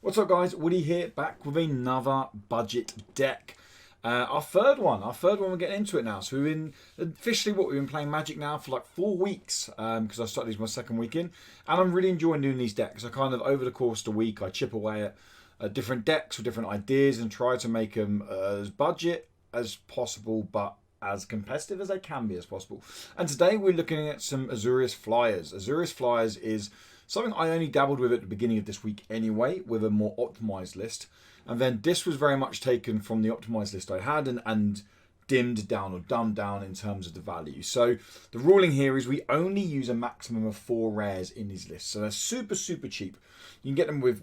What's up, guys? Woody here, back with another budget deck. Our third one we're getting into it now. So we've been officially we've been playing Magic now for like 4 weeks because I started these my second week in, and I'm really enjoying doing these decks. I kind of over the course of the week I chip away at different decks with different ideas and try to make them as budget as possible, but as competitive as they can be as possible. And today we're looking at some Azorius Flyers. Azorius Flyers is something I only dabbled with at the beginning of this week anyway, with a more optimized list. And then this was very much taken from the optimized list I had and dimmed down or dumbed down in terms of the value. So the ruling here is we only use a maximum of 4 rares in these lists. So they're super, super cheap. You can get them with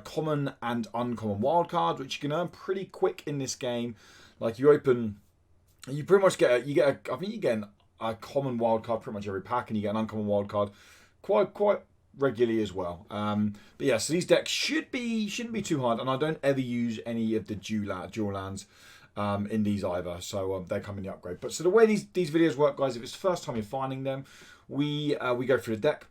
common and uncommon wildcards, which you can earn pretty quick in this game. Like you pretty much get I think you get a common wildcard pretty much every pack, and you get an uncommon wildcard quite regularly as well. But yeah, so these decks shouldn't be too hard, and I don't ever use any of the dual lands in these either, so they come in the upgrade. But so the way these videos work, guys, if it's the first time you're finding them, we go through the deck,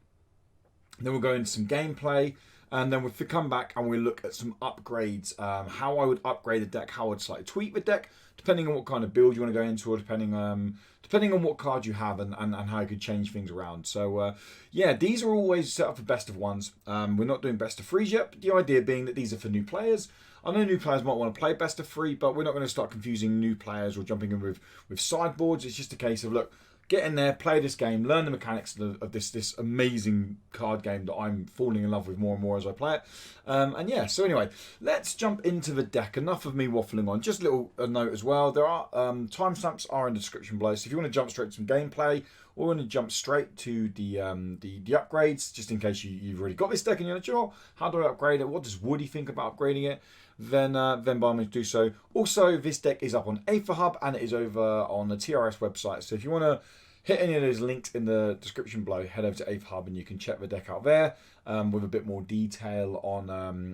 then we'll go into some gameplay, and then we'll come back and we'll look at some upgrades, how I would upgrade the deck, how I would slightly tweak the deck, depending on what kind of build you want to go into, or depending on what card you have and how you could change things around. So yeah, these are always set up for best of ones. We're not doing best of threes yet, but the idea being that these are for new players. I know new players might want to play best of 3, but we're not going to start confusing new players or jumping in with sideboards. It's just a case of, look, get in there, play this game, learn the mechanics of this amazing card game that I'm falling in love with more and more as I play it. And yeah, so anyway, let's jump into the deck. Enough of me waffling on. Just a little note as well. There are timestamps are in the description below. So if you want to jump straight to some gameplay, or want to jump straight to the upgrades, just in case you've already got this deck and you're like, oh, how do I upgrade it? What does Woody think about upgrading it? Then by all means do so. Also, this deck is up on Aetherhub and it is over on the TRS website. So if you want to hit any of those links in the description below, head over to Aetherhub and you can check the deck out there with a bit more detail on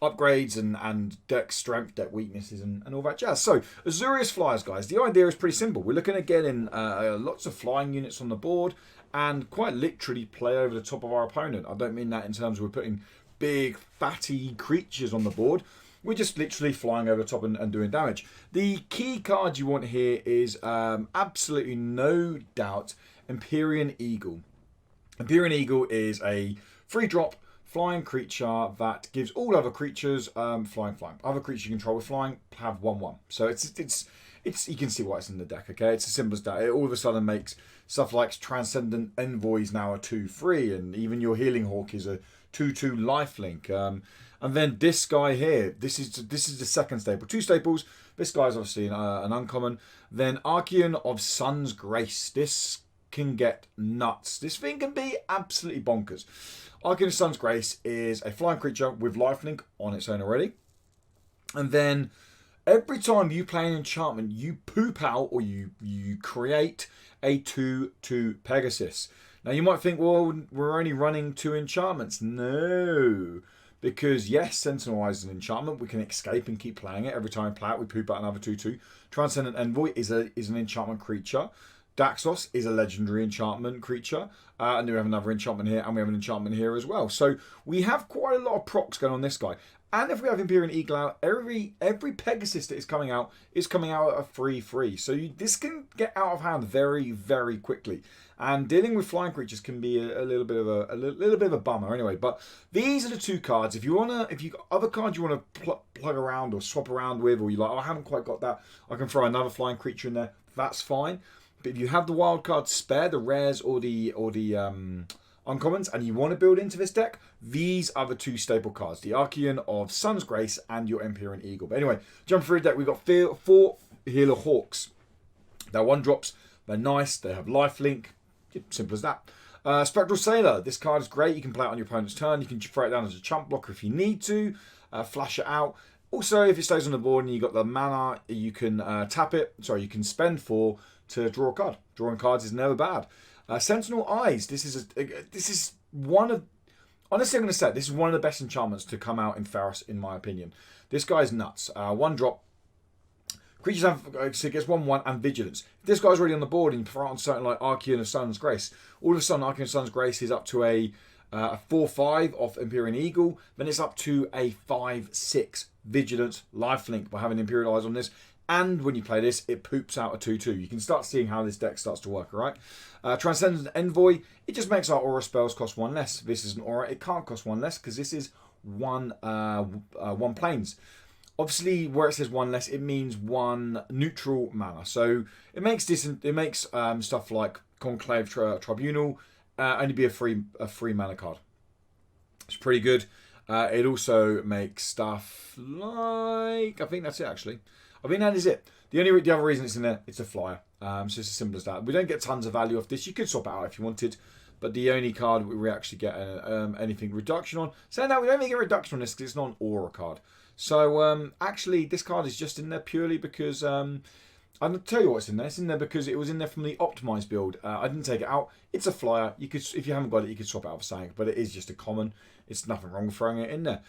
upgrades and deck strength, deck weaknesses, and all that jazz. So Azorius Flyers, guys, the idea is pretty simple. We're looking at getting lots of flying units on the board and quite literally play over the top of our opponent. I don't mean that in terms of we're putting big fatty creatures on the board. We're just literally flying over the top and doing damage. The key card you want here is absolutely no doubt Empyrean Eagle. Empyrean Eagle is a 3-drop flying creature that gives all other creatures flying. Other creatures you control with flying have 1/1. So it's you can see why it's in the deck. Okay, it's as simple as that. It all of a sudden makes stuff like Transcendent Envoys now a 2/3, and even your Healing Hawk is a 2/2 lifelink. And then this guy here, this is the second staple. 2 staples. This guy's obviously an uncommon. Then Archeon of Sun's Grace. This can get nuts. This thing can be absolutely bonkers. Archeon of Sun's Grace is a flying creature with lifelink on its own already. And then every time you play an enchantment, you poop out or you create a 2/2 Pegasus. Now you might think, well, we're only running 2 enchantments. No. Because yes, Sentinel Eyes is an enchantment. We can escape and keep playing it. Every time we play it, we poop out another 2/2. Transcendent Envoy is an enchantment creature. Daxos is a legendary enchantment creature. And then we have another enchantment here, and we have an enchantment here as well. So we have quite a lot of procs going on this guy. And if we have Empyrean Eagle out, every Pegasus that is coming out at a 3/3. So this can get out of hand very, very quickly. And dealing with flying creatures can be a little bit of a bummer anyway. But these are the 2 cards. If you got other cards you want to plug around or swap around with, or you're like, oh, I haven't quite got that, I can throw another flying creature in there. That's fine. But if you have the wild cards spare, the rares or the uncommons, and you want to build into this deck, these are the 2 staple cards, the Archeon of Sun's Grace and your Empyrean Eagle. But anyway, jump through the deck, we've got 4 Healer Hawks. They're 1-drops, they're nice, they have lifelink, simple as that. Spectral Sailor, this card is great, you can play it on your opponent's turn, you can throw it down as a chump blocker if you need to, flash it out. Also, if it stays on the board and you've got the mana, you can you can spend 4 to draw a card. Drawing cards is never bad. Sentinel Eyes. This is one of, honestly, I'm going to say this is one of the best enchantments to come out in Ferris, in my opinion. This guy's nuts. 1-drop. Creatures have, so it gets 1/1 and Vigilance. If this guy's already on the board and you throw on something like Archeon of Sun's Grace, all of a sudden Archeon of Sun's Grace is up to a a 4/5 off Empyrean Eagle. Then it's up to a 5/6 Vigilance Lifelink by having Imperial Eyes on this. And when you play this, it poops out a 2/2. You can start seeing how this deck starts to work, alright? Transcendent Envoy, it just makes our aura spells cost 1 less. This is an aura, it can't cost 1 less because this is one planes. Obviously, where it says 1 less, it means 1 neutral mana. So it makes stuff like Conclave Tribunal only be a free mana card. It's pretty good. It also makes stuff like, I think that's it actually. I think that is it. The other reason it's in there, it's a flyer. So it's as simple as that. We don't get tons of value off this. You could swap it out if you wanted, but the only card we actually get anything reduction on. Saying that, we don't even get reduction on this because it's not an aura card. So actually, this card is just in there purely because I'll tell you what's in there. It's in there because it was in there from the optimized build. I didn't take it out. It's a flyer. You could, if you haven't got it, you could swap it out for something. But it is just a common. It's nothing wrong with throwing it in there.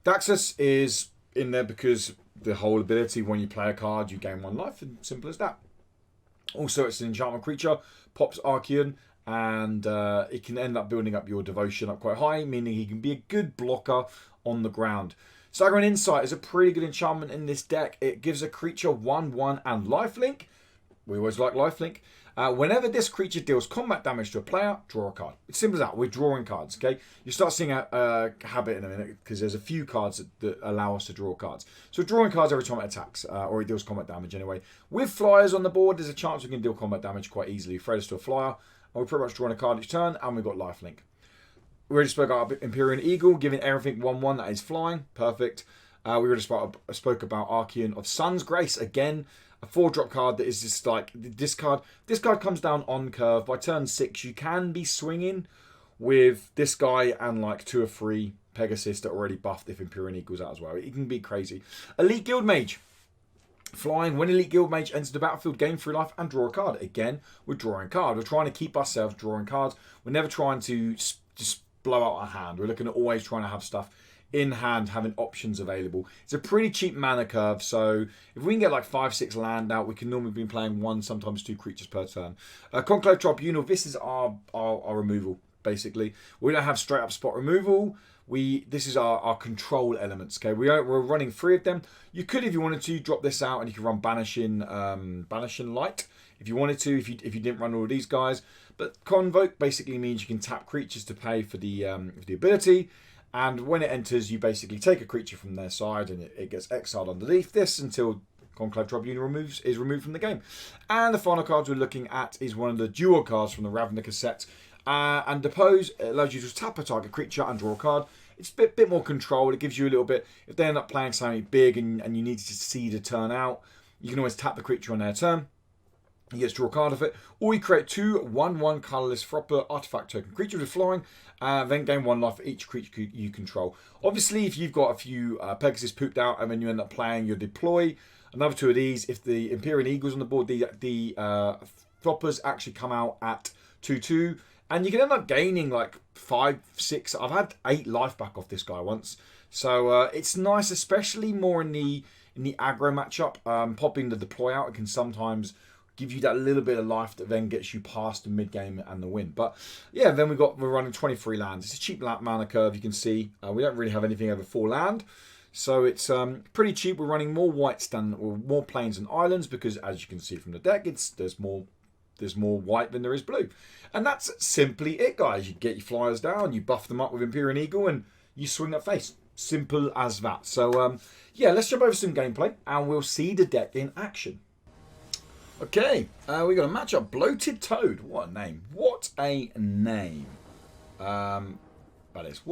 Daxus is in there because the whole ability, when you play a card, you gain 1 life, and simple as that. Also, it's an enchantment creature, pops Archeon, and it can end up building up your devotion up quite high, meaning he can be a good blocker on the ground. Sagaran Insight is a pretty good enchantment in this deck. It gives a creature 1/1 and lifelink. We always like lifelink. Whenever this creature deals combat damage to a player, draw a card. It's simple as that. We're drawing cards, okay? You start seeing a habit in a minute because there's a few cards that allow us to draw cards. So drawing cards every time it attacks, or it deals combat damage anyway. With flyers on the board, there's a chance we can deal combat damage quite easily. Throw this to a flyer, and we're pretty much drawing a card each turn, and we've got lifelink. We already spoke about Empyrean Eagle, giving everything 1/1 that is flying. Perfect. We already spoke about Archeon of Sun's Grace. Again, a 4-drop card that is just like this card. This card comes down on curve. By turn 6, you can be swinging with this guy and like 2 or 3 Pegasus that are already buffed if Empyrean Eagle's out as well. It can be crazy. Elite Guild Mage. Flying. When Elite Guild Mage enters the battlefield, gain 3 life and draw a card. Again, we're drawing a card. We're trying to keep ourselves drawing cards. We're never trying to just blow out our hand. We're looking at always trying to have stuff in hand, having options available. It's a pretty cheap mana curve, so if we can get like 5-6 land out, we can normally be playing 1, sometimes 2 creatures per turn. Conclave Tribunal, this is our removal, basically. We don't have straight up spot removal. This is our control elements, okay? We're running 3 of them. You could, if you wanted to, drop this out and you could run Banishing Light if you wanted to, if you didn't run all of these guys. But Convoke basically means you can tap creatures to pay for the ability. And when it enters, you basically take a creature from their side and it gets exiled underneath this until Conclave Tribunal is removed from the game. And the final cards we're looking at is one of the dual cards from the Ravnica set. And Depose, it allows you to tap a target creature and draw a card. It's a bit more control. It gives you a little bit, if they end up playing something big and you need to see the turn out, you can always tap the creature on their turn. You get to draw a card of it. Or you create 2 1/1 colorless Fropper artifact token creatures with flying, then gain 1 life for each creature you control. Obviously, if you've got a few Pegasus pooped out and then you end up playing your deploy, another 2 of these, if the Empyrean Eagle's on the board, the Floppers actually come out at 2/2. And you can end up gaining like 5, 6. I've had 8 life back off this guy once. So it's nice, especially more in the aggro matchup. Popping the deploy out, it can sometimes give you that little bit of life that then gets you past the mid game and the win. But yeah, then we're running 23 lands. It's a cheap mana curve. You can see we don't really have anything over 4 land, so it's pretty cheap. We're running more whites more plains and islands because, as you can see from the deck, there's more white than there is blue, and that's simply it, guys. You get your flyers down, you buff them up with Empyrean Eagle, and you swing that face. Simple as that. So yeah, let's jump over some gameplay, and we'll see the deck in action. Okay, we got a matchup. Bloated Toad. What a name! What a name! That is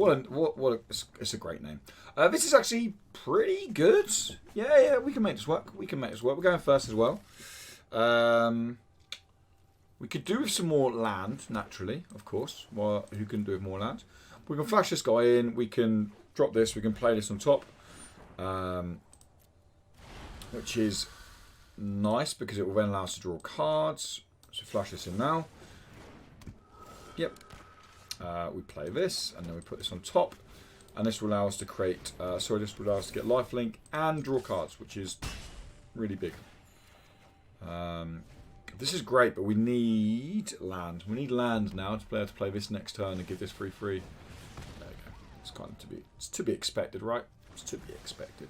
it's a great name. This is actually pretty good. Yeah, we can make this work. We're going first as well. We could do with some more land, naturally, of course. Well, who can do with more land? We can flash this guy in. We can drop this. We can play this on top, which is nice because it will then allow us to draw cards. So flash this in now. Yep. We play this and then we put this on top, and this will allow us to create. This will allow us to get lifelink and draw cards, which is really big. This is great, but we need land. We need land now to be able to play this next turn and give this free. It's kind of to be expected, right? It's to be expected.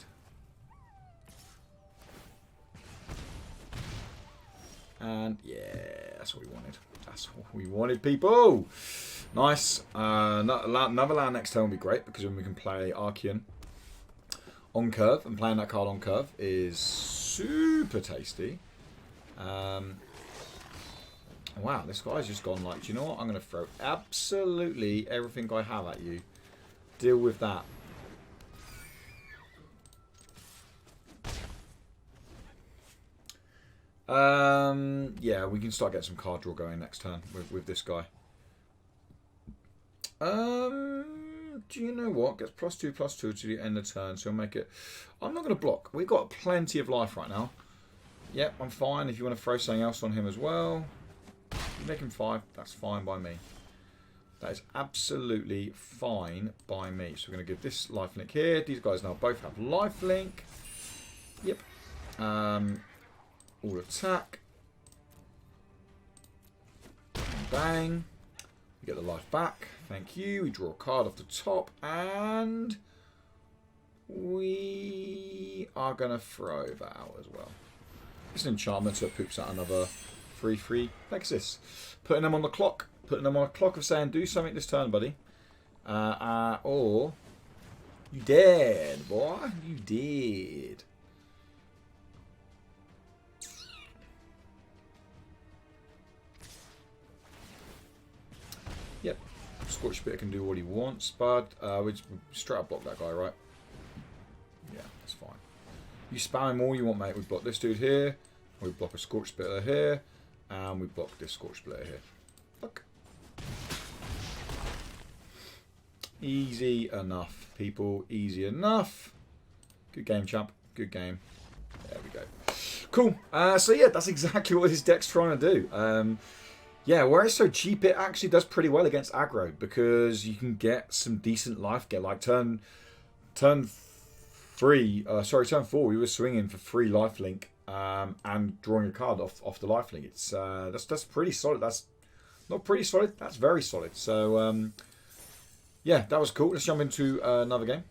And yeah, that's what we wanted. That's what we wanted, people. Nice. Another land next turn will be great because then we can play Archeon on curve, and playing that card on curve is super tasty. Wow, this guy's just gone like, do you know what? I'm going to throw absolutely everything I have at you. Deal with that. Yeah, we can start getting some card draw going next turn with this guy. Do you know what? Gets +2/+2 to the end of the turn, so we'll make it... I'm not going to block. We've got plenty of life right now. Yep, I'm fine. If you want to throw something else on him as well, you make him 5. That's fine by me. That is absolutely fine by me. So we're going to give this lifelink here. These guys now both have lifelink. Yep. All attack. Bang. We get the life back. Thank you. We draw a card off the top. And we are going to throw that out as well. It's an enchantment, so it poops out another 3/3 Pegasus. Putting them on the clock. Putting them on a clock of saying, do something this turn, buddy. Or you did, boy. You did. Yep. Scorch Spitter can do what he wants, but we straight up block that guy, right? Yeah, that's fine. You spam him all you want, mate. We block this dude here. We block a Scorch Spitter here. And we block this Scorch Spitter here. Look. Easy enough, people. Easy enough. Good game, champ. Good game. There we go. Cool. So yeah, that's exactly what this deck's trying to do. Yeah, where it's so cheap, it actually does pretty well against aggro because you can get some decent life get. Like turn 4, we were swinging for 3 lifelink and drawing a card off the lifelink. It's that's pretty solid. That's not pretty solid. That's very solid. So yeah, that was cool. Let's jump into another game.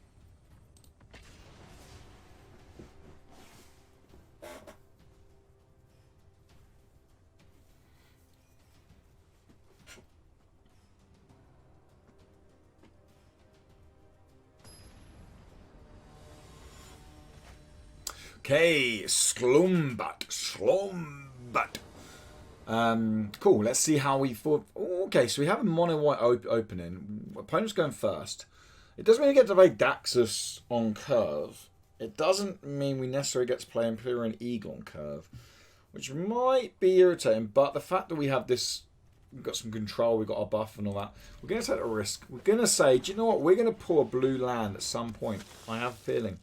Okay, Slumbat. Cool, let's see how we fought. Okay, so we have a mono white opening. Opponent's going first. It doesn't mean we get to play Daxus on curve. It doesn't mean we necessarily get to play Empyrean Eagle on curve, which might be irritating, but the fact that we have this, we've got some control, we've got our buff and all that, we're going to take a risk. We're going to say, do you know what, we're going to pull a blue land at some point. I have a feeling.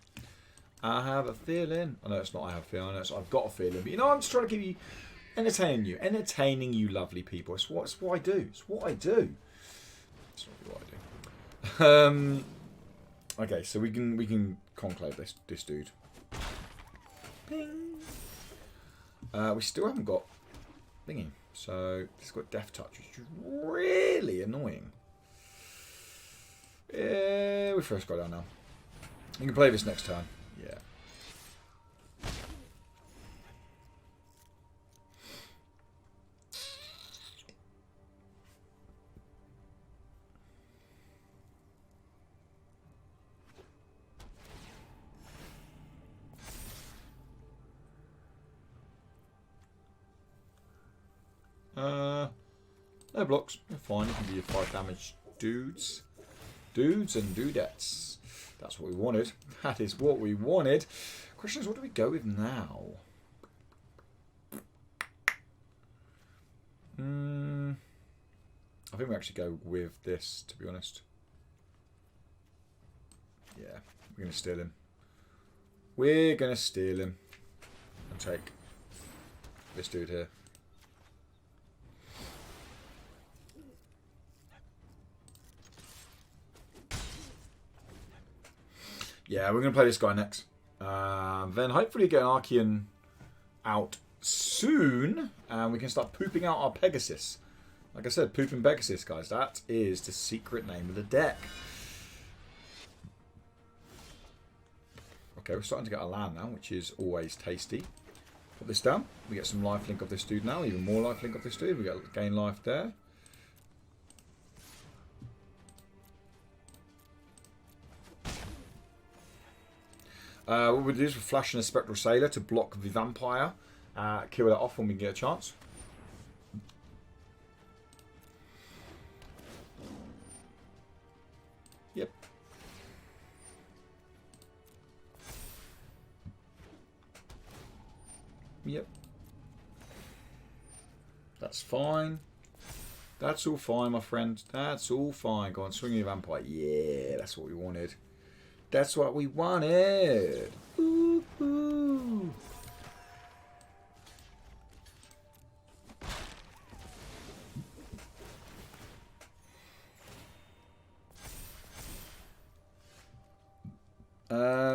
I have a feeling. I know it's not I have a feeling, I know it's I've got a feeling, but you know, I'm just trying to keep you, entertaining you lovely people. It's what I do. It's what I do. It's not what I do. Okay, so we can conclave this dude. Ping. We still haven't got thingy, so it's got Death Touch, which is really annoying. Yeah, we first got down now. You can play this next turn. Yeah. No blocks. You're fine. You can be your 5 damage dudes. Dudes and dudettes. That's what we wanted. That is what we wanted. Question is, what do we go with now? I think we actually go with this, to be honest. Yeah, we're going to steal him. We're going to steal him. And take this dude here. Yeah, we're going to play this guy next. Then hopefully get an Archeon out soon. And we can start pooping out our Pegasus. Like I said, pooping Pegasus, guys. That is the secret name of the deck. Okay, we're starting to get a land now, which is always tasty. Put this down. We get some lifelink of this dude now. Even more lifelink of this dude. We get gain life there. What we do is we're flashing a Spectral Sailor to block the Vampire. Kill that off when we get a chance. Yep. Yep. That's fine. That's all fine, my friend. That's all fine. Go on, swing your Vampire. Yeah, that's what we wanted. That's what we wanted. Ooh, ooh.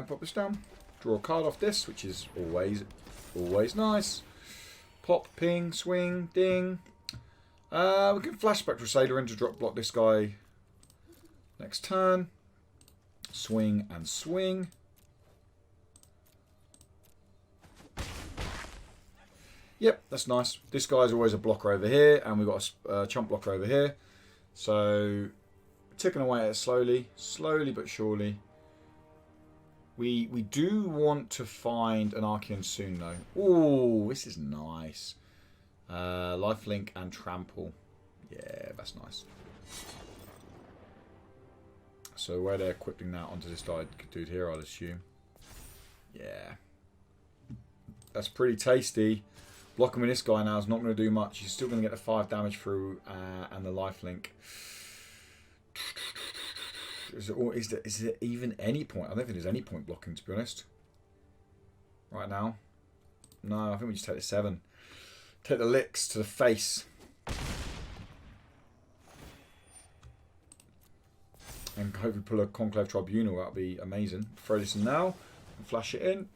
Pop this down. Draw a card off this, which is always nice. Pop, ping, swing, ding. We can flash Spectral Sailor in to drop block this guy next turn. Swing and swing. Yep, that's nice. This guy's always a blocker over here, and we've got a chump blocker over here. So, ticking away at it slowly but surely. We do want to find an Archeon soon, though. Oh, this is nice. Lifelink and trample. Yeah, that's nice. So where they're equipping that onto this dude here, I'd assume. Yeah. That's pretty tasty. Blocking with this guy now is not going to do much. He's still going to get the 5 damage through and the lifelink. Is there even any point? I don't think there's any point blocking, to be honest. Right now. No, I think we just take the 7. Take the licks to the face. And hopefully pull a Conclave Tribunal. That would be amazing. Throw this in now. And flash it in.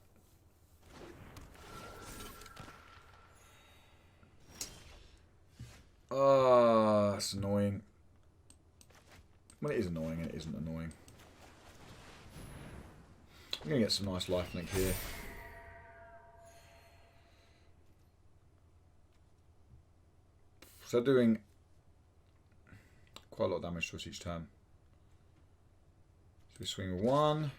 Oh, that's annoying. Well, it is annoying and it isn't annoying. I'm going to get some nice lifelink here. So doing quite a lot of damage to us each turn. So we swing 1.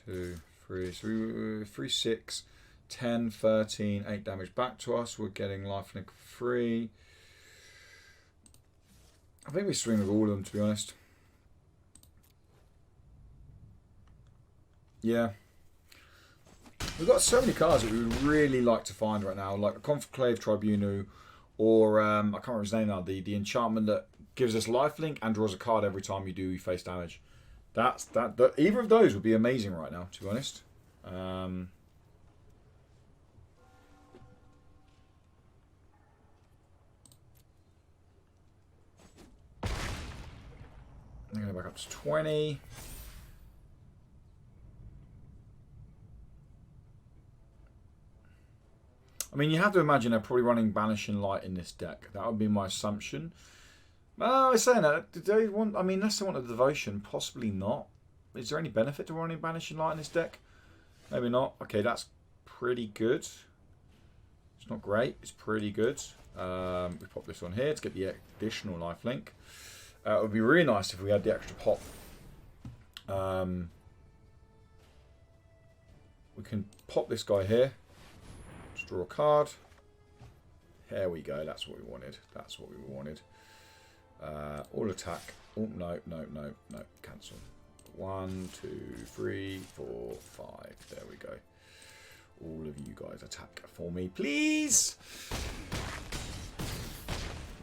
2, 3. So we 3, 6. 10, 13, 8 damage back to us. We're getting lifelink 3. I think we swing with all of them, to be honest. Yeah. We've got so many cards that we would really like to find right now, like a Conclave Tribunal, or I can't remember his name now, the enchantment that gives us lifelink and draws a card every time you do face damage. Either of those would be amazing right now, to be honest. I'm going to go back up to 20. I mean, you have to imagine they're probably running Banishing Light in this deck. That would be my assumption. Well, I was saying that. Do they want? I mean, unless they want a devotion, possibly not. Is there any benefit to running Banishing Light in this deck? Maybe not. Okay, that's pretty good. It's not great. It's pretty good. We pop this on here to get the additional lifelink. It would be really nice if we had the extra pop. We can pop this guy here. Just draw a card. There we go. That's what we wanted. That's what we wanted. All attack. Oh, no. Cancel. 1, 2, 3, 4, 5. There we go. All of you guys attack for me, please.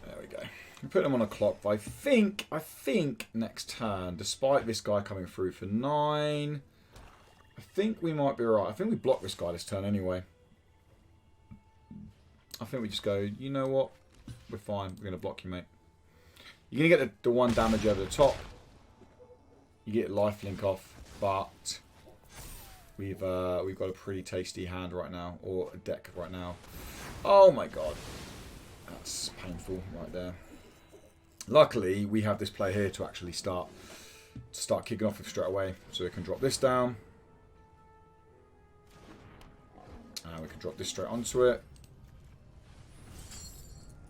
There we go. We put them on a clock, but I think next turn, despite this guy coming through for 9, I think we might be alright. I think we block this guy this turn anyway. I think we just go, you know what? We're fine. We're going to block you, mate. You're going to get the 1 damage over the top. You get lifelink off, but we've got a pretty tasty hand right now, or a deck right now. Oh my god. That's painful right there. Luckily, we have this play here to actually start kicking off with straight away. So we can drop this down. We can drop this straight onto it.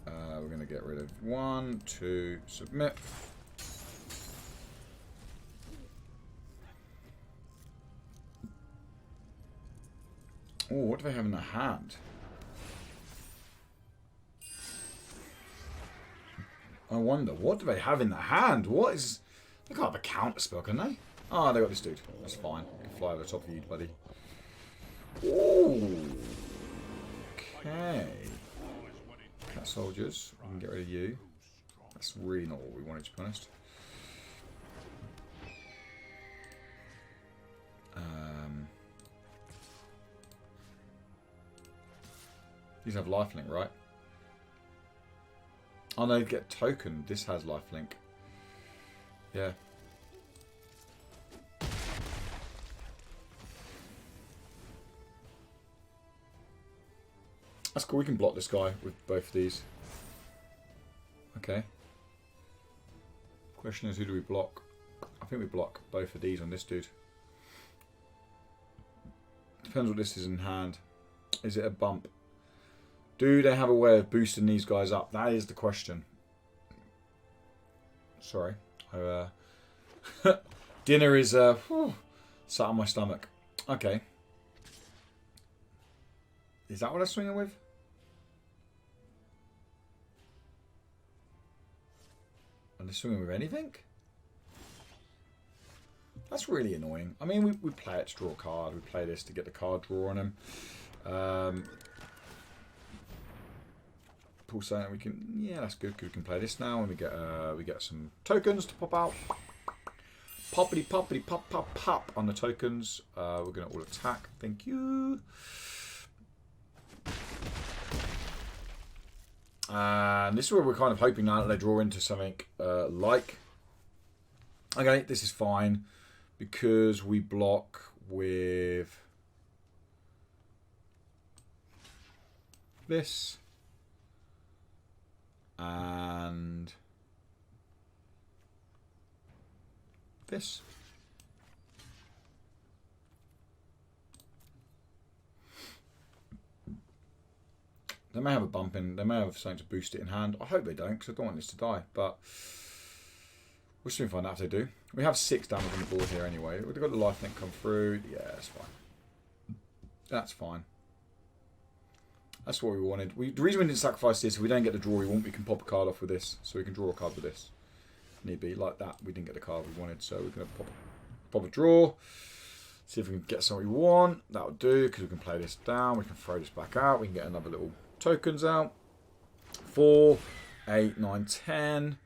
We're going to get rid of 1, 2, submit. Oh, what do they have in their hand? I wonder, what do they have in their hand? What is... They can't have a counter spell, can they? Oh, they got this dude. That's fine. I can fly over the top of you, buddy. Ooh. Okay. Cat soldiers. We can get rid of you. That's really not what we wanted, to be honest. These have lifelink, right? Oh no, you get token. This has lifelink. Yeah. That's cool. We can block this guy with both of these. Okay. Question is, who do we block? I think we block both of these on this dude. Depends what this is in hand. Is it a bump? Do they have a way of boosting these guys up? That is the question. Sorry. Dinner is sat on my stomach. Okay. Is that what I'm swinging with? Are they swinging with anything? That's really annoying. I mean, we play it to draw a card. We play this to get the card draw on him. Pulsate, we can, yeah, that's good. We can play this now, and we get some tokens to pop out. Poppity poppity pop pop pop on the tokens. We're gonna all attack. Thank you. And this is where we're kind of hoping now that they draw into something like. Okay, this is fine because we block with this. And this. They may have a bump in, they may have something to boost it in hand. I hope they don't, because I don't want this to die, but we'll soon find out if they do. We have 6 damage on the board here anyway. We've got the lifelink come through. Yeah, that's fine. That's fine. That's what we wanted. The reason we didn't sacrifice this, if we don't get the draw we want, we can pop a card off with this. So we can draw a card with this. Need be like that. We didn't get the card we wanted, so we're going to pop a draw. See if we can get something we want. That'll do, because we can play this down. We can throw this back out. We can get another little tokens out. 4, 8, 9, 10.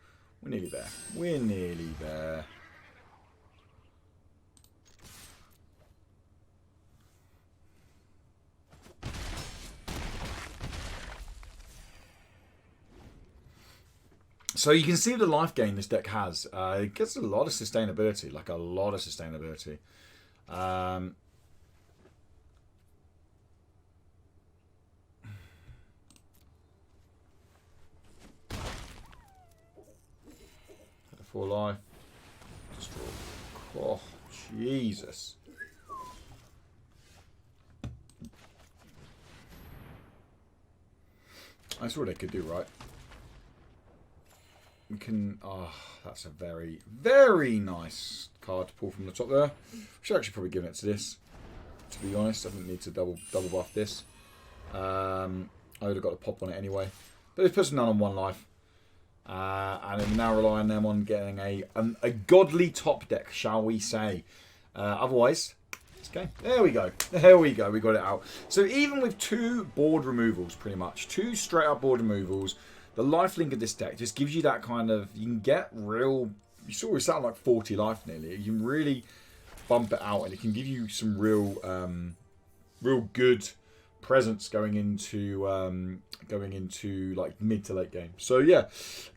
We're nearly there. We're nearly there. So you can see the life gain this deck has. It gets a lot of sustainability, like a lot of sustainability. Had a 4 life. Destroy. Oh, Jesus. That's what they could do, right? We can... Oh, that's a very, very nice card to pull from the top there. Should actually probably give it to this, to be honest. I didn't need to double buff this. I would have got a pop on it anyway. But it puts none on 1 life. And I'm now relying them on getting a godly top deck, shall we say. Otherwise, it's game. There we go. There we go. We got it out. So even with 2 board removals, pretty much, 2 straight up board removals, the lifelink of this deck just gives you that kind of, you can get real, you saw we sat on like 40 life nearly. You can really bump it out, and it can give you some real, real good presence going into like mid to late game. So yeah,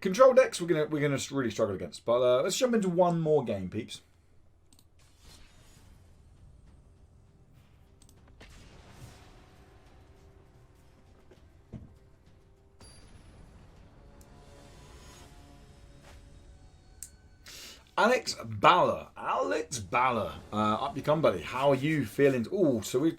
control decks we're gonna really struggle against. But let's jump into one more game, peeps. Alex Baller. Up you come, buddy. How are you feeling? Oh, so we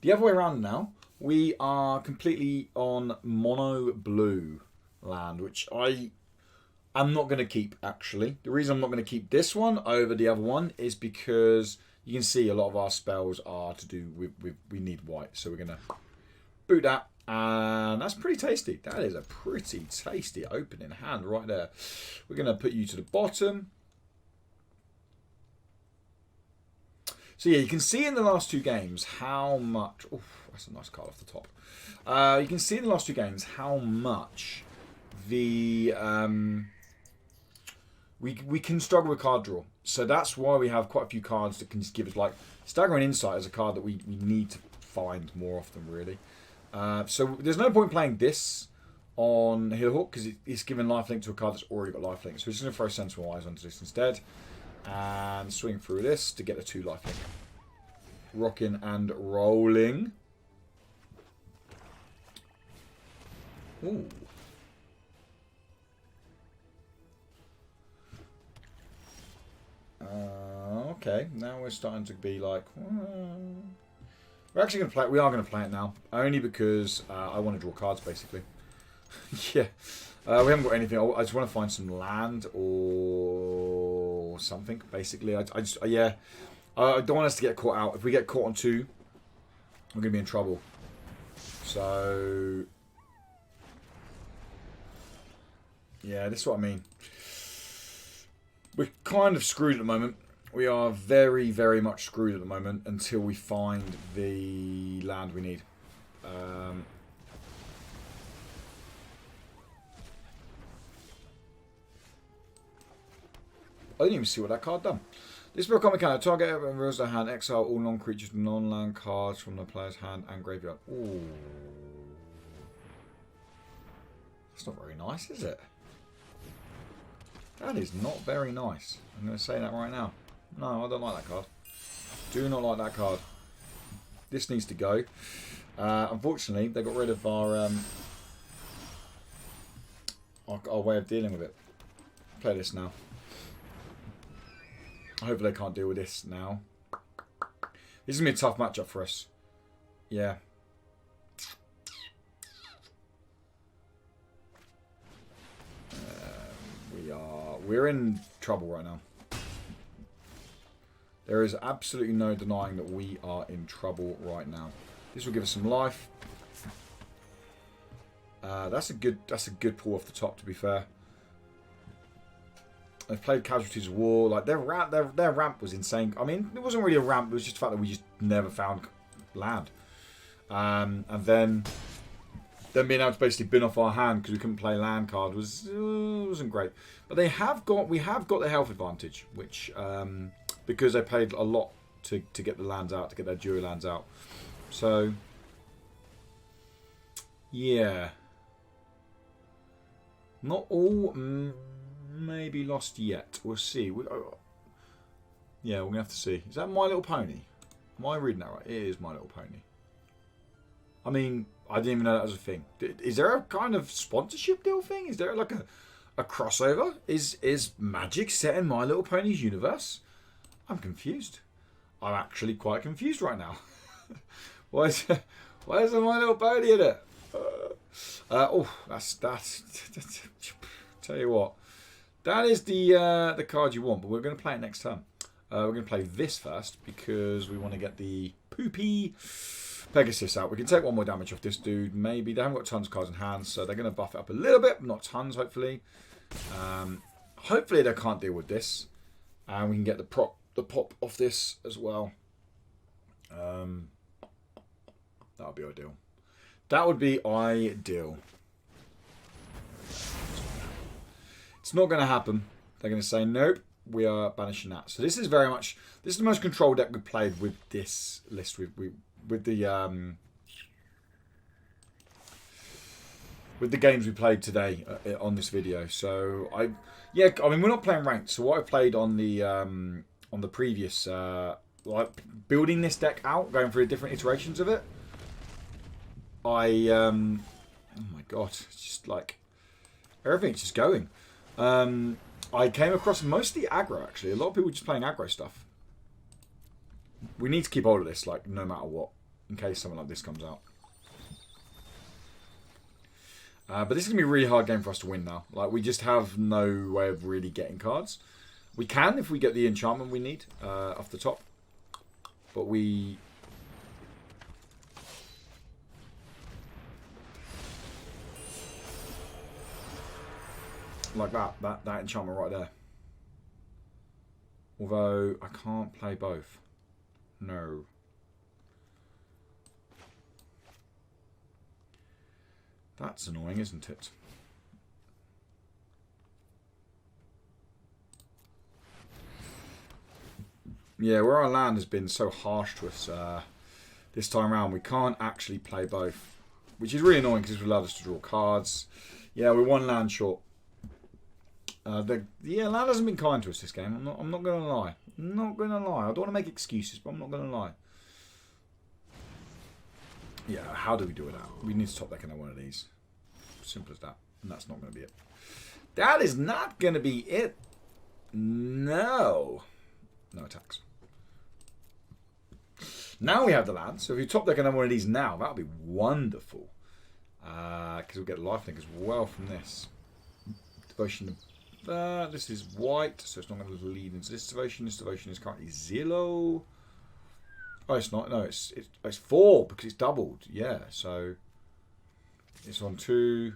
the other way around now. We are completely on mono blue land, which I'm not going to keep, actually. The reason I'm not going to keep this one over the other one is because you can see a lot of our spells are to do with we need white. So we're going to boot that. And that's pretty tasty. That is a pretty tasty opening hand right there. We're going to put you to the bottom. So yeah, you can see in the last two games how much... Oh, that's a nice card off the top. You can see in the last two games how much the... we can struggle with card draw. So that's why we have quite a few cards that can just give us, like... Staggering Insight is a card that we need to find more often, really. So there's no point playing this on Hillhawk because it's giving lifelink to a card that's already got lifelink. So we're just going to throw Sentinel Eyes onto this instead. And swing through this to get a 2 lifelink. Rocking and rolling. Ooh. Okay, now we're starting to be like... We're actually going to play it. We are going to play it now. Only because I want to draw cards, basically. Yeah. We haven't got anything. I just want to find some land or something, basically. I don't want us to get caught out. If we get caught on 2, we're going to be in trouble. So... Yeah, this is what I mean. We're kind of screwed at the moment. We are very, very much screwed at the moment until we find the land we need. I didn't even see what that card done. This spell mechanic, target reveals their hand, exile all non-creatures, non-land cards from the player's hand and graveyard. Ooh. That's not very nice, is it? That is not very nice. I'm going to say that right now. No, I don't like that card. Do not like that card. This needs to go. Unfortunately, they got rid of our way of dealing with it. Play this now. Hopefully they can't deal with this now. This is going to be a tough matchup for us. Yeah. We're in trouble right now. There is absolutely no denying that we are in trouble right now. This will give us some life. That's a good pull off the top, to be fair. They've played Casualties of War. Like their ramp was insane. I mean, it wasn't really a ramp. It was just the fact that we just never found land. And then being able to basically bin off our hand because we couldn't play land card wasn't great. But we have got the health advantage, which because they paid a lot to get the lands out, to get their duo lands out. So yeah, not all maybe lost yet. We'll see. Yeah, we're gonna have to see. Is that My Little Pony? Am I reading that right? It is My Little Pony. I mean, I didn't even know that was a thing. Is there a kind of sponsorship deal thing? Is there like a crossover? Is Magic set in My Little Pony's universe? I'm confused. I'm actually quite confused right now. Why is there My Little Pony in it? That's tell you what. That is the card you want, but we're going to play it next turn. We're going to play this first because we want to get the poopy Pegasus out. We can take 1 more damage off this dude. Maybe they haven't got tons of cards in hand, so they're going to buff it up a little bit, but not tons, hopefully. Hopefully they can't deal with this, and we can get the pop off this as well. That would be ideal. That would be ideal. It's not going to happen. They're going to say nope. We are banishing that. So this is very much the most controlled deck we've played with this list. With the games we played today on this video. So I mean we're not playing ranked. So what I played on the previous like building this deck out, going through different iterations of it. Oh my god, it's just like everything's just going. I I came across mostly aggro, actually. A lot of people just playing aggro stuff. We need to keep hold of this, like, no matter what, in case something like this comes out. But this is going to be a really hard game for us to win now. Like, we just have no way of really getting cards. We can if we get the enchantment we need off the top. But we... Like that enchantment right there. Although, I can't play both. No. That's annoying, isn't it? Yeah, where our land has been so harsh to us this time around, we can't actually play both. Which is really annoying because it allowed us to draw cards. Yeah, we're one land short. Yeah, land hasn't been kind to us this game. I'm not going to lie. I'm not going to lie. I don't want to make excuses, but I'm not going to lie. Yeah, how do we do that? We need to top deck another one of these. Simple as that. And that's not going to be it. That is not going to be it. No. No attacks. Now we have the land. So if you top deck another one of these now, that would be wonderful. Because we'll get lifelink as well from this. Devotion. This is white, so it's not going to lead into this devotion. This devotion is currently 0. Oh, it's not. No, it's 4 because it's doubled. Yeah, so it's on 2,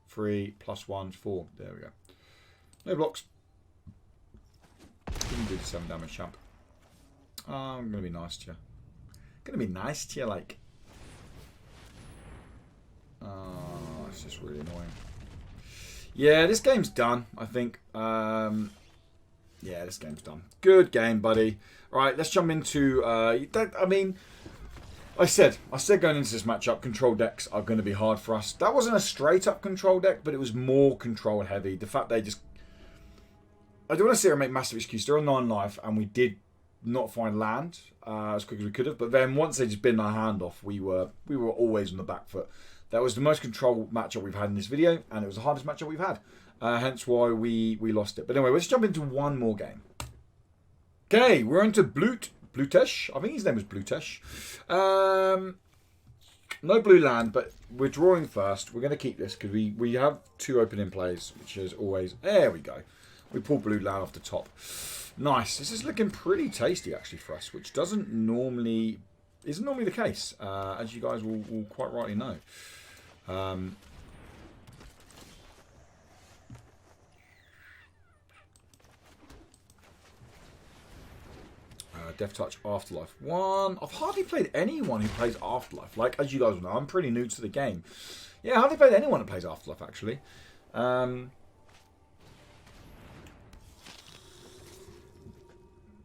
3, +1, 4. There we go. No blocks. Didn't do the 7 damage, champ. I'm going to be nice to you. Going to be nice to you, like. It's just really annoying. Yeah, this game's done, I think. Yeah, this game's done. Good game, buddy. All right, let's jump into... I mean, I said going into this matchup, control decks are going to be hard for us. That wasn't a straight-up control deck, but it was more control-heavy. The fact they just... I don't want to sit here and make massive excuses. They're on 9 life, and we did not find land as quick as we could have. But then once they just binned our hand off, we were always on the back foot. That was the most control matchup we've had in this video, and it was the hardest matchup we've had. Hence why we lost it. But anyway, let's jump into one more game. Okay, we're into Blutesh. I think his name was Blutesh. No blue land, but we're drawing first. We're going to keep this because we have 2 opening plays, which is always... There we go. We pull blue land off the top. Nice. This is looking pretty tasty, actually, for us, which isn't normally the case, as you guys will quite rightly know. Death Touch Afterlife 1. I've hardly played anyone who plays Afterlife. Like, as you guys know, I'm pretty new to the game. Yeah, I hardly played anyone that plays Afterlife, actually.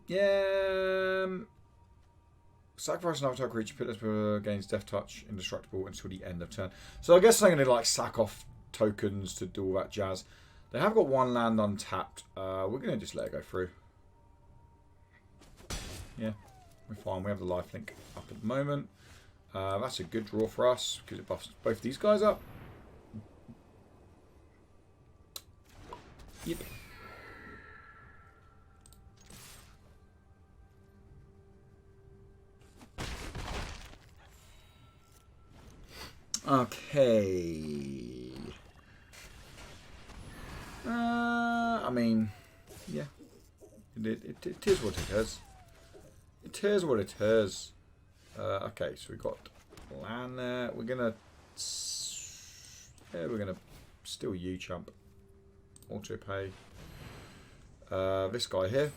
Yeah. Sacrifice an avatar creature, put this gains Death Touch, indestructible until the end of turn. So I guess I'm going to like sack off tokens to do all that jazz. They have got 1 land untapped. We're going to just let it go through. Yeah, we're fine. We have the lifelink up at the moment. That's a good draw for us because it buffs both these guys up. Yep. Okay. I mean, yeah. It is what it is. It is what it is. Okay, so we got land there. We're gonna steal you, chump. Auto pay. This guy here.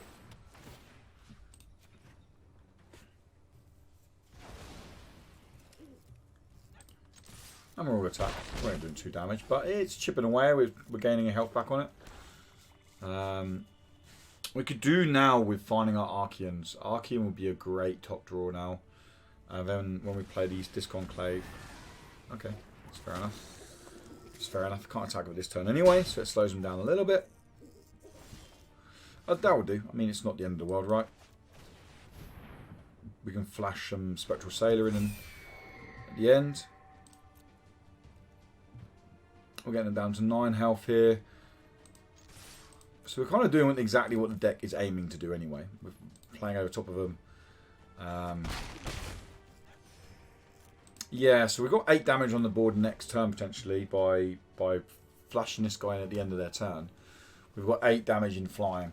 And we're all attack. We ain't doing 2 damage, but it's chipping away. We're gaining a health back on it. We could do now with finding our Archeans. Archean would be a great top draw now. Then when we play these Disconclave. Okay, that's fair enough. It's fair enough. Can't attack with this turn anyway, so it slows them down a little bit. That will do. I mean, it's not the end of the world, right? We can flash some Spectral Sailor in at the end. We're getting them down to 9 health here. So we're kind of doing exactly what the deck is aiming to do anyway. We're playing over top of them. Yeah, so we've got 8 damage on the board next turn potentially by flashing this guy in at the end of their turn. We've got 8 damage in flying.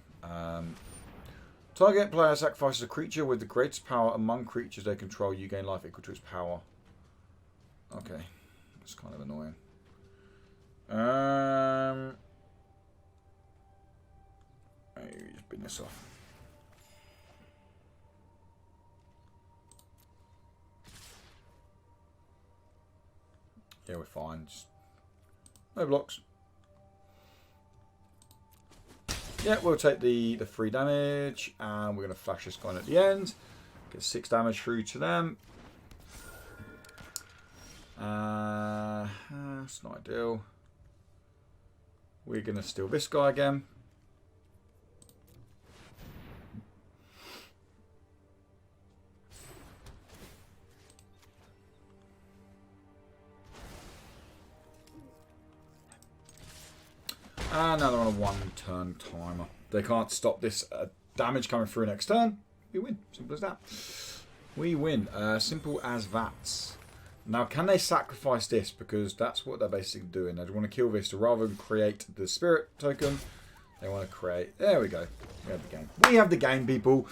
Target player sacrifices a creature with the greatest power among creatures they control. You gain life equal to its power. Okay, that's kind of annoying. Just bin this off. Yeah, we're fine. Just no blocks. Yeah, we'll take the 3 damage, and we're going to flash this guy at the end. Get 6 damage through to them. That's not ideal. We're going to steal this guy again. And now they're on a 1-turn timer. They can't stop this damage coming through next turn. We win. Simple as that. We win. Simple as that. Now, can they sacrifice this? Because that's what they're basically doing. They want to kill this to rather than create the spirit token. They want to create... There we go. We have the game. We have the game, people.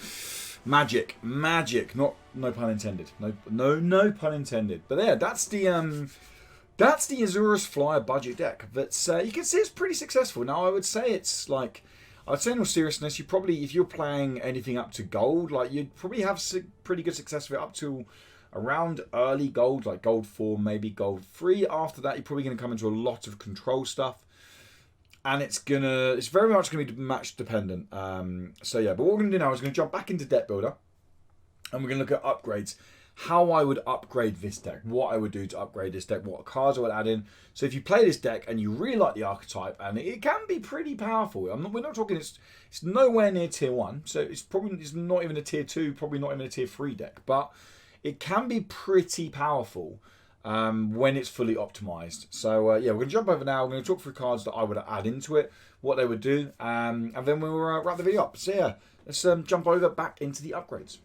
Magic. Magic. No pun intended. No pun intended. But yeah, that's the Azorius Flyer budget deck. That's you can see it's pretty successful. Now I would say it's like, I'd say in all seriousness, you probably, if you're playing anything up to gold, like you'd probably have pretty good success with it up to around early gold, like gold 4, maybe gold 3. After that, you're probably going to come into a lot of control stuff, and it's very much going to be match dependent. So yeah, but what we're going to do now is we're going to jump back into Deck Builder, and we're going to look at upgrades. How I would upgrade this deck, what I would do to upgrade this deck, what cards I would add in. So if you play this deck and you really like the archetype, and it can be pretty powerful. We're not talking, it's nowhere near tier 1, so it's not even a tier 2, probably not even a tier 3 deck, but it can be pretty powerful when it's fully optimized. So yeah, we're going to jump over now. We're going to talk through cards that I would add into it, what they would do, and then we'll wrap the video up. So yeah, let's jump over back into the upgrades.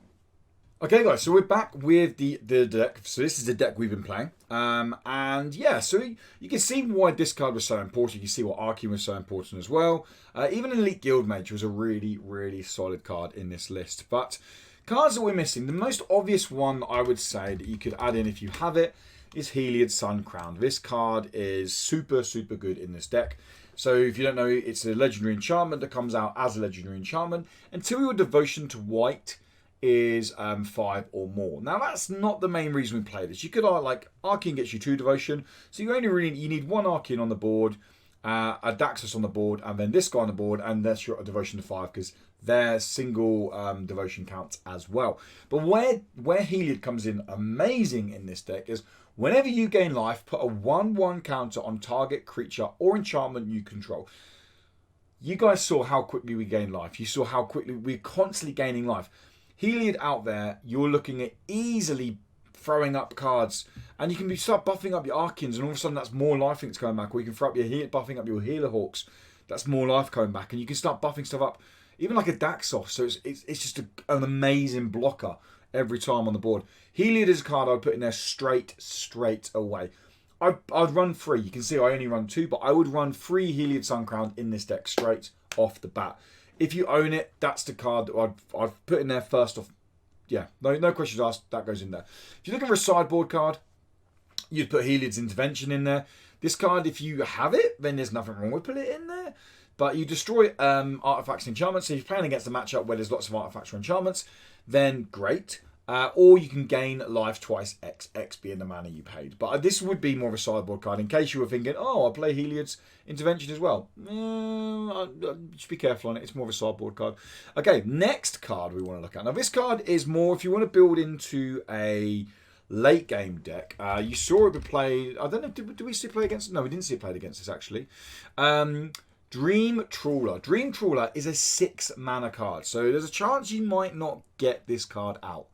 Okay guys, so we're back with the deck. So this is the deck we've been playing. And yeah, so you can see why this card was so important. You can see why Arcane was so important as well. Even Elite Guild Mage was a really, really solid card in this list. But cards that we're missing, the most obvious one I would say that you could add in if you have it is Heliod Sun Crown. This card is super, super good in this deck. So if you don't know, it's a legendary enchantment that comes out as a legendary enchantment. Until your devotion to white is 5 or more. Now that's not the main reason we play this. You could like Arcane gets you 2 devotion, so you need 1 Arcane on the board, a Daxos on the board, and then this guy on the board, and that's your devotion to 5 because their single devotion counts as well. But where Heliod comes in amazing in this deck is whenever you gain life, put a 1/1 counter on target creature or enchantment you control. You guys saw how quickly we gain life. You saw how quickly we're constantly gaining life. Heliod out there, you're looking at easily throwing up cards, and you can start buffing up your Arcans, and all of a sudden that's more life that's coming back. Or you can throw up buffing up your Healer Hawks, that's more life coming back, and you can start buffing stuff up, even like a Daxos. So it's just an amazing blocker every time on the board. Heliod is a card I'd put in there straight away. I'd run 3. You can see I only run 2, but I would run 3 Heliod Sun Crown in this deck straight off the bat. If you own it, that's the card that I've put in there first off. Yeah, no questions asked. That goes in there. If you're looking for a sideboard card, you'd put Heliod's Intervention in there. This card, if you have it, then there's nothing wrong with putting it in there. But you destroy artifacts and enchantments. So if you're playing against a matchup where there's lots of artifacts or enchantments, then great. Or you can gain life twice, X being the mana you paid. But this would be more of a sideboard card in case you were thinking, oh, I'll play Heliod's Intervention as well. Just be careful on it. It's more of a sideboard card. Okay, next card we want to look at. Now, this card is more if you want to build into a late game deck. You saw it be played. I don't know, did we see it play against? No, we didn't see it played against this, actually. Dream Trawler. Dream Trawler is a 6 mana card. So there's a chance you might not get this card out.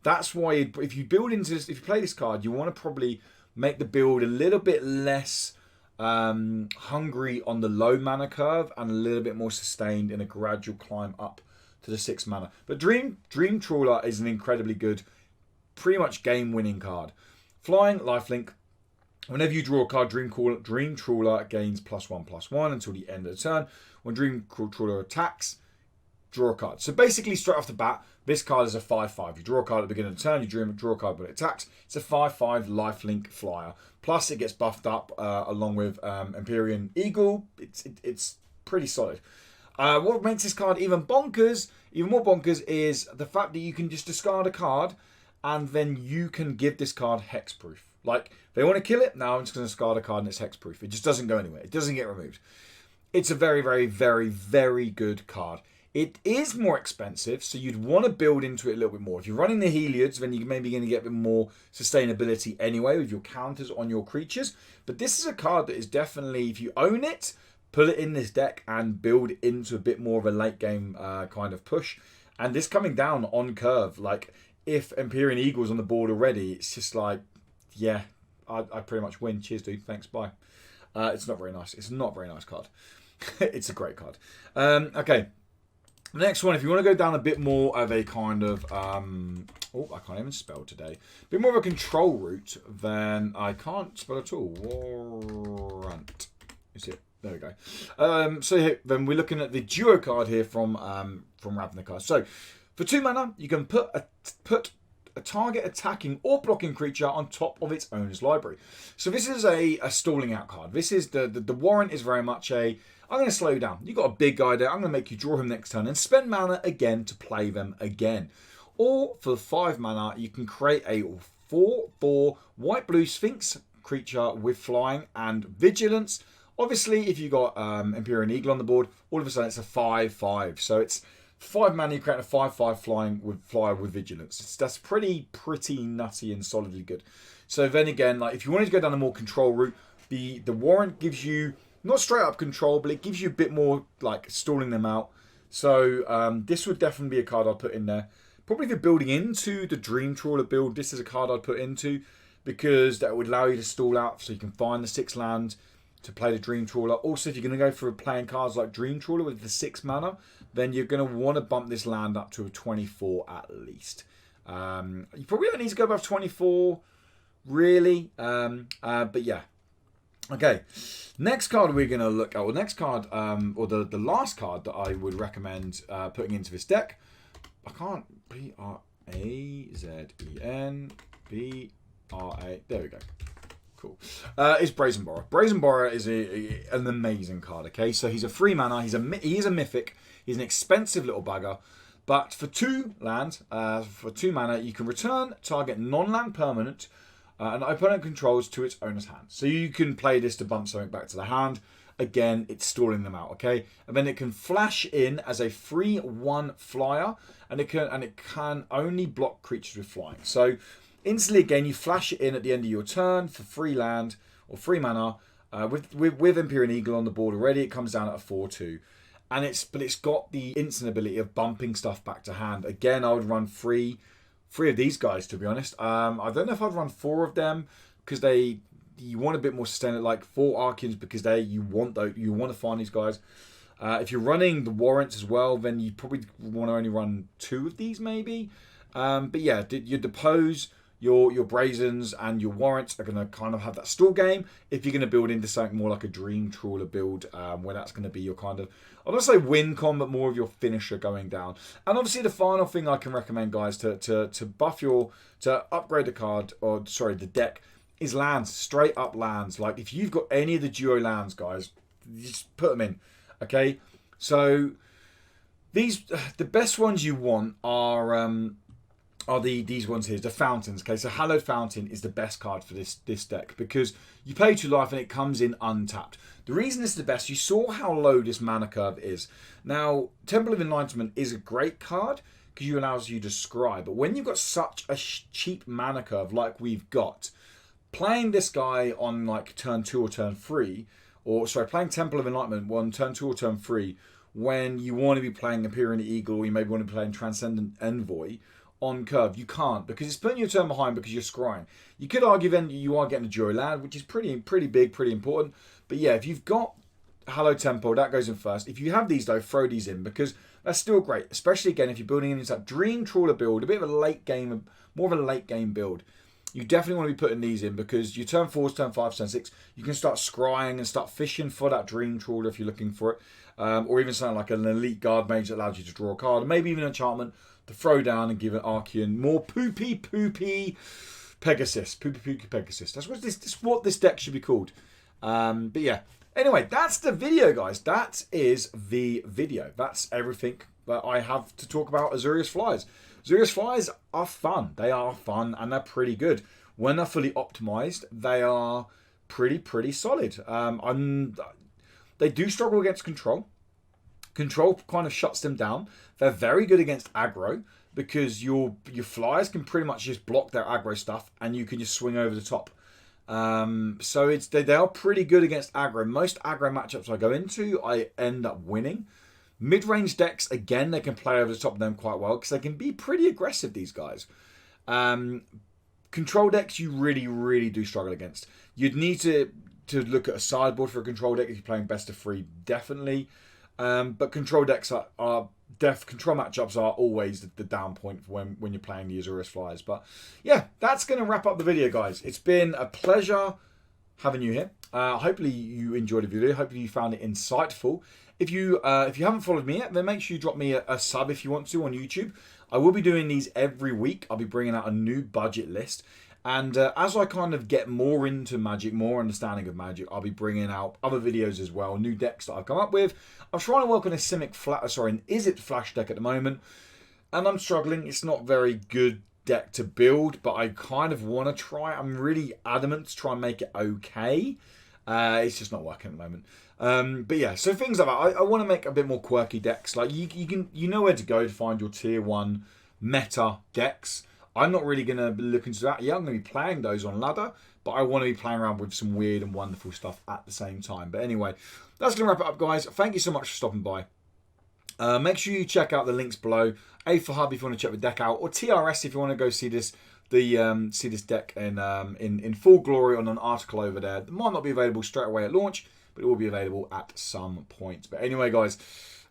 That's why if you build into this, if you play this card, you want to probably make the build a little bit less hungry on the low mana curve and a little bit more sustained in a gradual climb up to the 6 mana. But Dream Trawler is an incredibly good, pretty much game-winning card. Flying, lifelink. Whenever you draw a card, Dream Trawler gains +1/+1 until the end of the turn. When Dream Trawler attacks, draw a card. So basically, straight off the bat, this card is a 5/5. You draw a card at the beginning of the turn, you draw a card when it attacks. It's a 5/5 lifelink flyer. Plus, it gets buffed up along with Empyrean Eagle. It's pretty solid. What makes this card even more bonkers, is the fact that you can just discard a card and then you can give this card hexproof. Like, if they want to kill it, now I'm just going to discard a card and it's hexproof. It just doesn't go anywhere. It doesn't get removed. It's a very, very, very, very good card. It is more expensive, so you'd want to build into it a little bit more. If you're running the Heliod's, then you're maybe going to get a bit more sustainability anyway with your counters on your creatures. But this is a card that is definitely, if you own it, put it in this deck and build into a bit more of a late game kind of push. And this coming down on curve, like if Empyrean Eagle's on the board already, it's just like, yeah, I pretty much win. Cheers, dude. Thanks, bye. It's not very nice. It's not a very nice card. It's a great card. Okay. The next one, if you want to go down a bit more of a kind of, I can't even spell today. A bit more of a control route, then I can't spell at all. Warrant. Is it? There we go. So here, then we're looking at the duo card here from Ravnica. So for 2 mana, you can put a target attacking or blocking creature on top of its owner's library. So this is a stalling out card. This is the warrant is very much a, I'm going to slow you down. You've got a big guy there. I'm going to make you draw him next turn and spend mana again to play them again. Or for 5 mana, you can create a 4/4 white-blue Sphinx creature with flying and vigilance. Obviously, if you've got Empyrean Eagle on the board, all of a sudden it's a 5/5. So it's 5 mana, you create a 5/5 flyer with vigilance. That's pretty nutty and solidly good. So then again, like if you wanted to go down a more control route, the warrant gives you not straight up control, but it gives you a bit more like stalling them out. So this would definitely be a card I'd put in there. Probably if you're building into the Dream Trawler build, this is a card I'd put into because that would allow you to stall out so you can find the 6 land to play the Dream Trawler. Also, if you're going to go for playing cards like Dream Trawler with the 6 mana, then you're going to want to bump this land up to a 24 at least. You probably don't need to go above 24, really. But yeah. Okay, next card we're going to look at, or next card, or the last card that I would recommend putting into this deck. I can't, B-R-A-Z-E-N-B-R-A, there we go. Cool. Is Brazen Borrower. Brazen Borrower is an amazing card, okay? So he's a 3 mana, he is a mythic, he's an expensive little bugger, but for 2 land, for 2 mana, you can return target non-land permanent an opponent controls to its owner's hand. So you can play this to bump something back to the hand. Again, it's stalling them out, okay? And then it can flash in as a 3/1 flyer, and it can only block creatures with flying. So instantly, again, you flash it in at the end of your turn for 3 land or 3 mana. With Empyrean Eagle on the board already, it comes down at a 4/2. And it's got the instant ability of bumping stuff back to hand. Again, I would run 3 of these guys, to be honest. I don't know if I'd run 4 of them because you want a bit more sustainable, like 4 Archeans because you want to find these guys. If you're running the warrants as well, then you probably want to only run 2 of these maybe. But yeah, your depose, your brazens and your warrants are going to kind of have that stall game. If you're going to build into something more like a Dream Trawler build, where that's going to be your kind of, I don't say win con, but more of your finisher going down. And obviously the final thing I can recommend, guys, to upgrade the deck is lands, straight up lands. Like if you've got any of the duo lands, guys, just put them in. Okay, so the best ones you want are these ones here, the fountains. Okay, so Hallowed Fountain is the best card for this deck because you pay 2 life and it comes in untapped. The reason this is the best, you saw how low this mana curve is. Now, Temple of Enlightenment is a great card because it allows you to scry, but when you've got such a cheap mana curve like we've got, playing this guy on like turn 2 or turn 3, playing Temple of Enlightenment on turn 2 or turn 3, when you want to be playing Empyrean Eagle, or you maybe want to be playing Transcendent Envoy, on curve. You can't, because it's putting you a turn behind because you're scrying. You could argue then you are getting a jury land, which is pretty big, pretty important. But yeah, if you've got Hello Tempo, that goes in first. If you have these though, throw these in, because that's still great, especially again if you're building into that Dream Trawler build, a bit of a late game, more of a late game build. You definitely want to be putting these in, because your turn 4s, turn 5s, turn 6, you can start scrying and start fishing for that Dream Trawler if you're looking for it. Or even something like an Elite Guard Mage that allows you to draw a card, and maybe even an enchantment to throw down and give an Archean more poopy Pegasus. Poopy Pegasus. That's what this deck should be called. But yeah. Anyway, that's the video, guys. That is the video. That's everything that I have to talk about Azorius Flyers. Azorius Flyers are fun. They are fun, and they're pretty good. When they're fully optimized, they are pretty solid. They do struggle against control. Control kind of shuts them down. They're very good against aggro, because your Flyers can pretty much just block their aggro stuff, and you can just swing over the top. So they are pretty good against aggro. Most aggro matchups I go into, I end up winning. Mid-range decks, again, they can play over the top of them quite well, because they can be pretty aggressive, these guys. Control decks, you really do struggle against. You'd need to look at a sideboard for a control deck if you're playing best of 3, definitely. But control decks control matchups are always the down point for when you're playing the Azorius Flyers. But yeah, that's going to wrap up the video, guys. It's been a pleasure having you here. Hopefully you enjoyed the video. Hopefully you found it insightful. If you haven't followed me yet, then make sure you drop me a sub if you want to on YouTube. I will be doing these every week. I'll be bringing out a new budget list. And as I kind of get more into Magic, more understanding of Magic, I'll be bringing out other videos as well, new decks that I've come up with. I'm trying to work on an Izzet Flash deck at the moment, and I'm struggling. It's not a very good deck to build, but I kind of want to try. I'm really adamant to try and make it okay. It's just not working at the moment. But yeah, so things like that. I want to make a bit more quirky decks. Like you know where to go to find your tier 1 meta decks. I'm not really going to look into that. Yeah, I'm going to be playing those on ladder, but I want to be playing around with some weird and wonderful stuff at the same time. But anyway, that's going to wrap it up, guys. Thank you so much for stopping by. Make sure you check out the links below. Aetherhub if you want to check the deck out, or TRS if you want to go see this deck in full glory on an article over there. It might not be available straight away at launch, but it will be available at some point. But anyway, guys,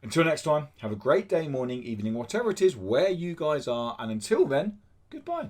until next time, have a great day, morning, evening, whatever it is, where you guys are. And until then, goodbye.